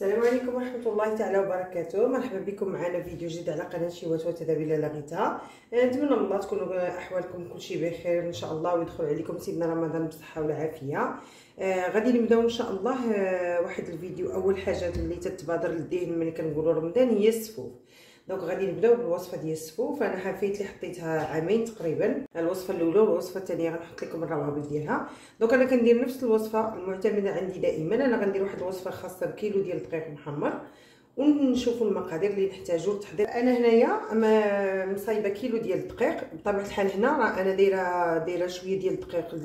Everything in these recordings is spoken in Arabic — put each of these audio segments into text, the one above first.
السلام عليكم ورحمه الله تعالى وبركاته. مرحبا بكم معنا فيديو جديد على قناه شيوات وتدابير لغيتها. نتمنى من الله تكونوا احوالكم كلشي بخير ان شاء الله، ويدخل عليكم سيدنا رمضان بصحه والعافيه. غادي نبداو ان شاء الله واحد الفيديو. اول حاجه اللي تتبادر للذهن ملي كنقولوا رمضان هي السفوف. دونك غادي نبداو بالوصفه ديال السفوف. انا حفيت لي حطيتها عامين تقريبا، الوصفه الاولى والوصفه الثانيه غنحط لكم الروابط ديالها. دونك انا كندير نفس الوصفه المعتمده عندي دائما. انا غندير واحد الوصفه خاصه بكيلو ديال الدقيق محمر، ونشوفوا المقادير اللي نحتاجو للتحضير. انا هنايا مصايبه كيلو ديال الدقيق. بطبيعه الحال هنا راه انا دايره شويه ديال الدقيق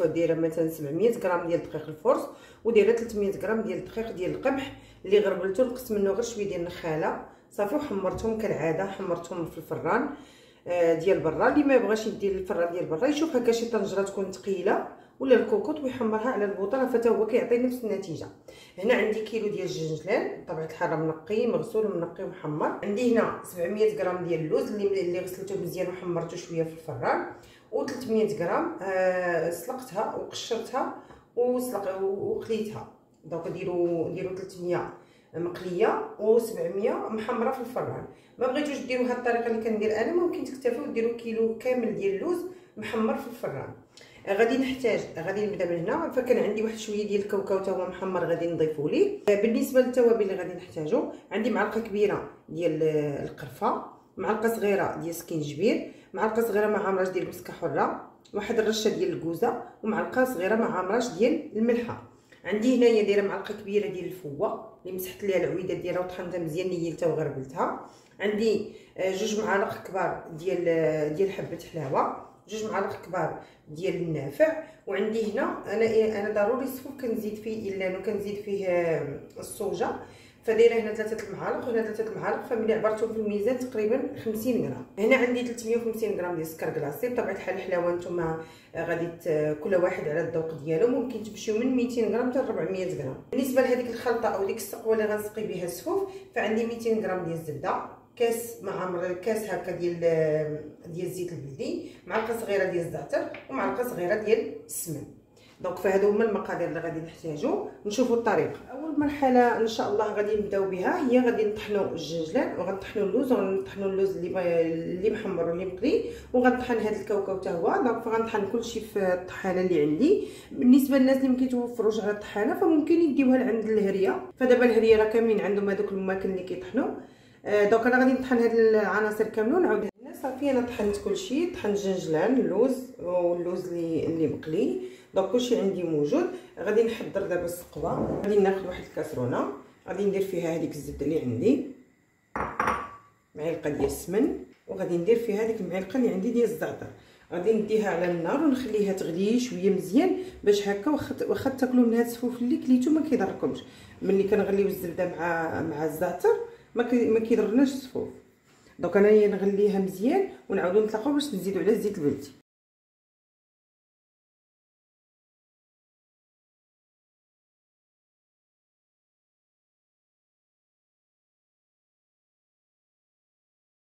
دايره مثلا 700 غرام ديال الدقيق الفورس، ودايره 300 غرام ديال الدقيق ديال القمح اللي غربلته، نقصت منه غير شويه ديال النخاله صافي، وحمرتهم كالعاده. حمرتهم في الفران ديال برا. اللي ما بغاش يدير الفران ديال برا يشوف هكا شي طنجره تكون ثقيله ولا الكوكوط ويحمرها على البوطه، حتى هو كيعطي نفس النتيجه. هنا عندي كيلو ديال الجنجلان بطبيعه الحال منقي مغسول منقي ومحمر. عندي هنا 700 غرام ديال اللوز اللي غسلته مزيان وحمرته شويه في الفران، و300 غرام سلقتها وقشرتها وقليتها. دونك ديروا 300 مقليه و700 محمره في الفران. ما بغيتوش ديروا هاد الطريقه اللي كندير انا، ممكن تكتفوا وديروا كيلو كامل ديال اللوز محمر في الفران. غادي نبدا من هنا. فكان عندي واحد شويه ديال الكاوكاو تا هو محمر غادي نضيفو ليه. بالنسبه للتوابل اللي غادي نحتاجو، عندي معلقه كبيره ديال القرفه، معلقه صغيره ديال السكينجبير، معلقه صغيره مع عمراش ديال المسكه حره، واحد الرشه ديال الكوزه، ومعلقه صغيره مع عمراش ديال الملحه. عندي هنايا دايره معلقه كبيره ديال الفوه اللي مسحت ليها العويدات ديالها وطحنتها مزيان نيلتها وغربلتها. عندي 2 معالق كبار ديال حبه حلاوه، 2 معالق كبار ديال النافع. وعندي هنا انا ضروري السفوف كنزيد فيه الا كنزيد فيه الصوجه، فدايره هنا 3 معالق وهنا 3 معالق، فملي عبرتهم في الميزان تقريبا 50 غرام. هنا عندي 350 غرام ديال السكر كلاصي. بطبيعه الحال الحلاوه نتوما غادي كل واحد على الذوق ديالو، ممكن تمشيو من 200 غرام حتى 400 غرام. بالنسبه لهذيك الخلطه او ديك السقوه اللي غنسقي بها السفوف، فعندي 200 غرام ديال الزبده، كاس مع كاس هكا ديال الزيت البلدي، معلقه صغيره ديال الزعتر، ومعلقه صغيره ديال السمن. دونك فهادو هما المقادير اللي غادي نحتاجو. نشوفوا الطريقه. اول مرحله ان شاء الله غادي نبداو بها هي غادي نطحنوا الجنجلان، وغنطحنوا اللوز، وغنطحنوا اللوز اللي محمر واللي مقلي، وغنطحن هذا الكاوكاو حتى هو. دونك فغنطحن كلشي في الطحانه اللي عندي. بالنسبه للناس اللي ما كيتوفروش على الطحانه فممكن يديوها لعند الهريه، فدابا الهريه راه كاملين عندهم هذوك الماكن اللي كيطحنوا. دونك انا غادي نطحن هاد العناصر كامله ونعاود هنا. صافي انا طحنت كلشي، طحنت الجنجلان، اللوز واللوز اللي مقلي. دونك كلشي عندي موجود. غادي نحضر دابا السقوه. غادي ناخذ واحد الكاسرونه، غادي ندير فيها هذيك الزبده اللي عندي، معلقه ديال السمن، وغادي ندير فيها هذيك المعلقه اللي عندي ديال الزعتر. غادي نديها على النار ونخليها تغلي شويه مزيان، باش هكا واخا تاكلوا من هاد السفوف اللي كليتو ما كيضركمش. ملي كنغليو الزبده مع الزعتر ما كيضرناش السفوف. دونك انا نغليها مزيان ونعاودو نطلقوا باش نزيدو على الزيت البلدي.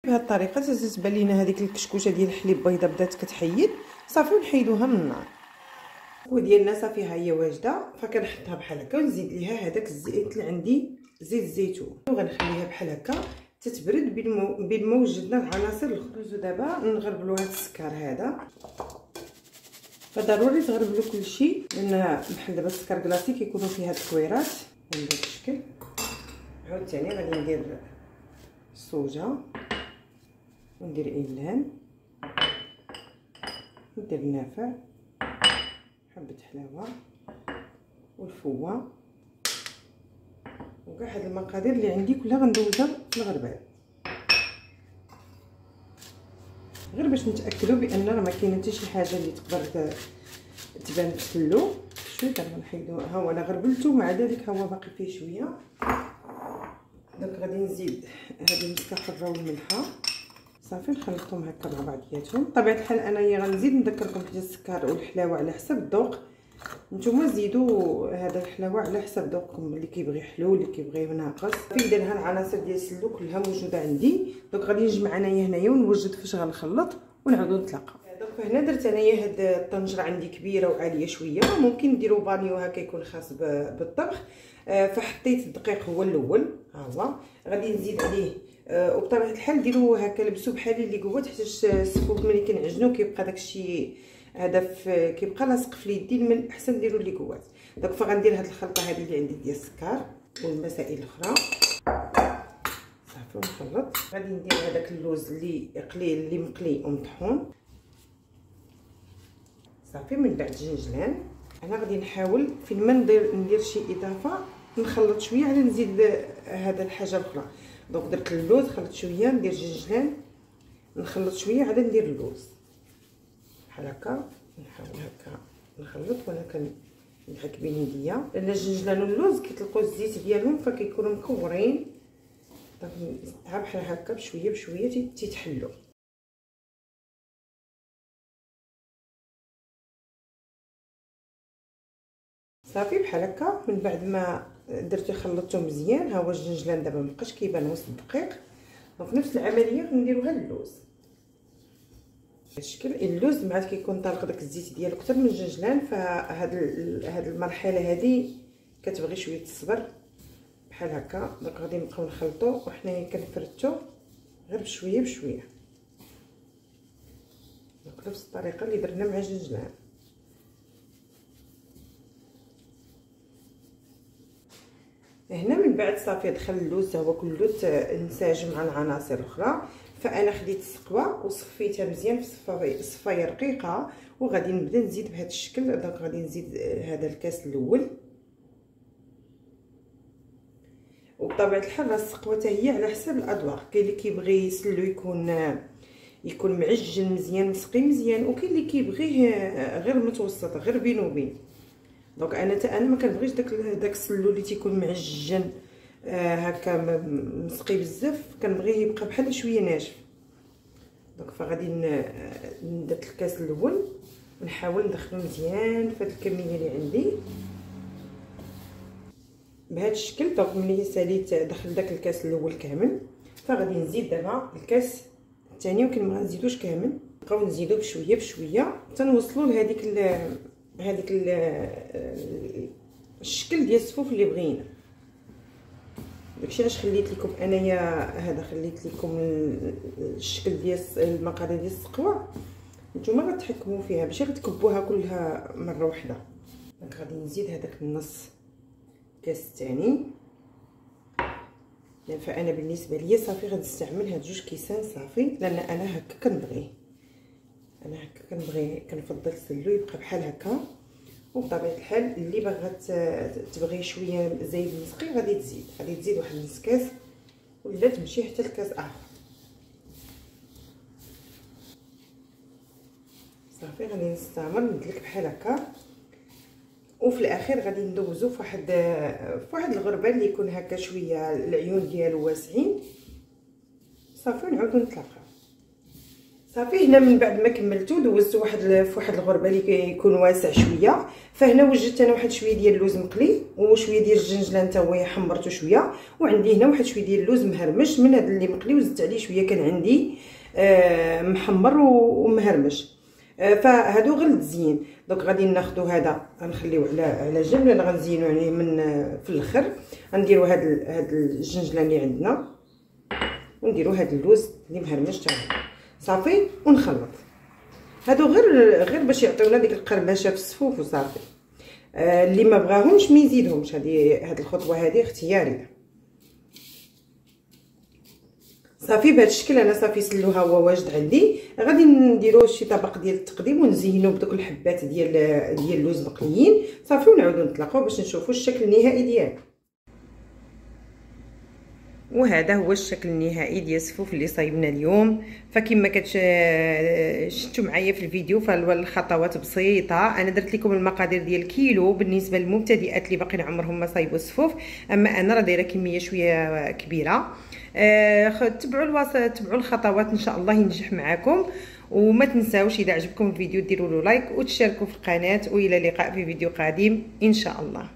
بهذه الطريقه تتبان لينا هذيك الكشكوشه ديال الحليب بيضه بدات كتحيد صافي، ونحيدوها من النار. وديالنا صافي ها هي واجده. فكنحطها بحال هكا ونزيد ليها هذاك الزيت اللي عندي، زيت الزيتون، وغنخليها بحال هكا تتبرد بين ما وجدنا العناصر الاخرى. دابا نغربلوا هذا السكر هذا. فضروري تغربلوا كلشي، لان بحال دابا السكر كلاصي كيكونوا فيه هاد الكويرات بهذا الشكل. عاوتاني غادي ندير الصوجه، وندير ايلان، ندير النافع، حبه حلاوه، والفوه، وكاع هاد المقادير اللي عندي كلها غندوزها في الغربال، غير باش نتاكدوا بان راه ما كاين حتى شي حاجه اللي تقدر تبان تسلو. شويه دابا نحيدو. ها هو انا غربلته، مع ذلك ها هو باقي فيه شويه. دونك غادي نزيد هذه المسكه حره والملحه، صافي نخلطهم هكا مع بعضياتهم. بطبيعه الحال انايا غنزيد نذكركم حتى السكر والحلاوه على حسب الذوق. نتوما زيدوا هذا الحلاوه على حسب ذوقكم، اللي كيبغي حلو اللي كيبغي ناقص. في داير العناصر ديال السلو كلها موجوده عندي. دونك غادي نجمع انايا هنايا ونوجد فاش غنخلط ونعاودو نتلاقاو. دونك فهنا درت انايا هاد الطنجره عندي كبيره وعاليه شويه، ممكن ديروا بانيو هكا يكون خاص بالطبخ. فحطيت الدقيق هو الاول، ها هو غادي نزيد عليه. وبطبيعه الحال ديروا هكا لبسوا بحال اللي قوات، حيت السفوف ملي كنعجنوا كيبقى داكشي هذا كيبقى لاصق في اليدين، من الاحسن ديروا اللي قوات. دونك فغندير هاد الخلطه هذه اللي عندي ديال السكر والمسائل الاخرى صافي ونخلط. غادي ندير هذاك اللوز اللي مقلي ومطحون صافي. من بعد الجنجلان انا غادي نحاول فين ما ندير شي اضافه نخلط شويه على نزيد هذا الحاجه الاخرى. دونك درت اللوز خلط شويه، ندير الجنجلان نخلط شويه عاد ندير اللوز بحال هكا. نحاول هكا نخلط وانا كنضحك بين يديا، لان الجنجلان واللوز كيطلقوا الزيت ديالهم فكيكونوا مكورين. دونك بحال هكا بشويه بشويه تيتحلوا. صافي بحال هكا. من بعد ما درت خلطته مزيان، ها هو الجنجلان دابا مابقاش كيبان وسط الدقيق. دونك نفس العمليه غنديروها للوز الشكل. اللوز مع كيكون طالق داك الزيت ديالو اكثر من الجنجلان، هاد المرحله هذه كتبغي شويه الصبر بحال هكا. دونك غادي نبقاو نخلطو وحنايا كنفرتو غير بشويه بشويه، دونك نفس الطريقه اللي درنا مع الجنجلان. هنا من بعد صافي دخل اللوز هو كله انسجم مع العناصر الاخرى. فانا خديت السقوه وصفيتها مزيان في صفايه رقيقه، وغادي نبدا نزيد بهذا الشكل. دونك غادي نزيد هذا الكاس الاول. وبطبيعه الحال السقوه حتى هي على حسب الاذواق، كاين اللي كيبغي يسلو يكون معجن مزيان مسقي مزيان، وكاين اللي كيبغيه غير متوسط غير بين وبين. دونك انا ما كنبغيش داك السلو اللي تيكون معجن هكا مسقي بزاف، كنبغيه يبقى بحال شويه ناشف. دونك فغادي درت الكاس الاول ونحاول ندخلو مزيان في هاد الكميه اللي عندي بهذا الشكل. دونك ملي ساليت دخل داك الكاس الاول كامل، فغادي نزيد دابا الكاس الثاني، ولكن ما غنزيدوش كامل، نبقاو نزيدو بشويه بشويه حتى نوصلوا لهذيك الشكل ديال السفوف اللي بغينا. داكشي علاش خليت لكم انايا هذا، خليت لكم الشكل ديال المقادير ديال السقوه، نتوما غتحكموا فيها باش غتكبوها كلها مره واحده. دونك غادي نزيد هذاك النص كاس الثاني. فانا بالنسبه ليا صافي غنستعمل هاد جوج كيسان صافي، لان انا هكا كنبغي، كنفضل السلو يبقى بحال هكا. وبطبيعه الحال اللي باغا تبغي شويه زايد مسقي غادي تزيد واحد نص كاس، ولا تمشي حتى لكاس اخر. صافي غادي نستمر ندلك بحال هكا. وفي الاخير غادي ندوزو في واحد الغربال اللي يكون هكا شويه العيون ديالو واسعين صافي، ونعاودو نطلقها. صافي هنا من بعد ما كملتو دوزتو في واحد الغربه اللي يكون واسع شويه. فهنا وجدت انا واحد شويه ديال اللوز مقلي وشويه ديال الجنجلان حتى هو حمرته شويه، وعندي هنا واحد شويه ديال اللوز مهرمش من هذا اللي مقلي، وزدت عليه شويه كان عندي محمر ومهرمش. فهادو غير للتزيين. دونك غادي ناخذ هذا غنخليوه على جنب، لان غنزينو عليه من في الاخر. غنديروا هاد الجنجلان اللي عندنا، ونديروا هاد اللوز اللي مهرمش حتى صافي، ونخلط. هادو غير باش يعطيونا ديك القرمشه في الصفوف وصافي. اللي ما بغاهمش ما يزيدهمش، هاد الخطوه هذه اختياريه. صافي بهذا الشكل انا صافي سلوها هو واجد عندي. غادي نديرو شي طبق ديال التقديم ونزينو بدوك الحبات ديال اللوز مقليين صافي، ونعاودو نطلقوه باش نشوفوا الشكل النهائي ديالو. وهذا هو الشكل النهائي ديال السفوف اللي صايبنا اليوم. فكما شفتوا معايا في الفيديو، فالخطوات بسيطه. انا درت لكم المقادير ديال الكيلو بالنسبه للمبتدئات اللي باقيين عمرهم ما صايبوا السفوف، اما انا راه دايره كميه شويه كبيره. تبعوا الوصفه، تبعوا الخطوات، ان شاء الله ينجح معكم. وما تنساوش اذا عجبكم الفيديو ديروا له لايك وتشاركوا في القناه، والى اللقاء في فيديو قادم ان شاء الله.